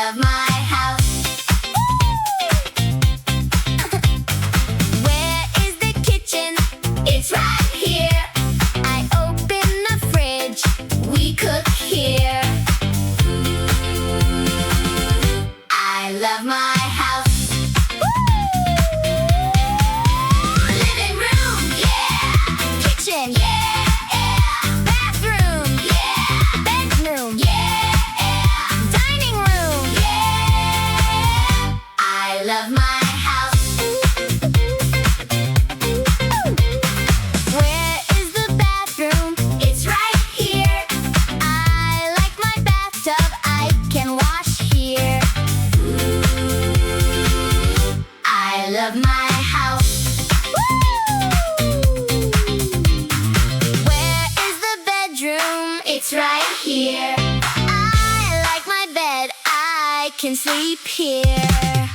love my house. Where is the kitchen? It's right here. I open the fridge. We cook here. I love my house. Living room, yeah. Kitchen, yeah. Bathroom, yeah. Bedroom, yeah. Dining room, yeah. I love my house. Where is the bathroom? It's right here. I like my bathtub. I can wash here. I love my house. Where is the bedroom? It's right here. I like my bed. I can sleep here.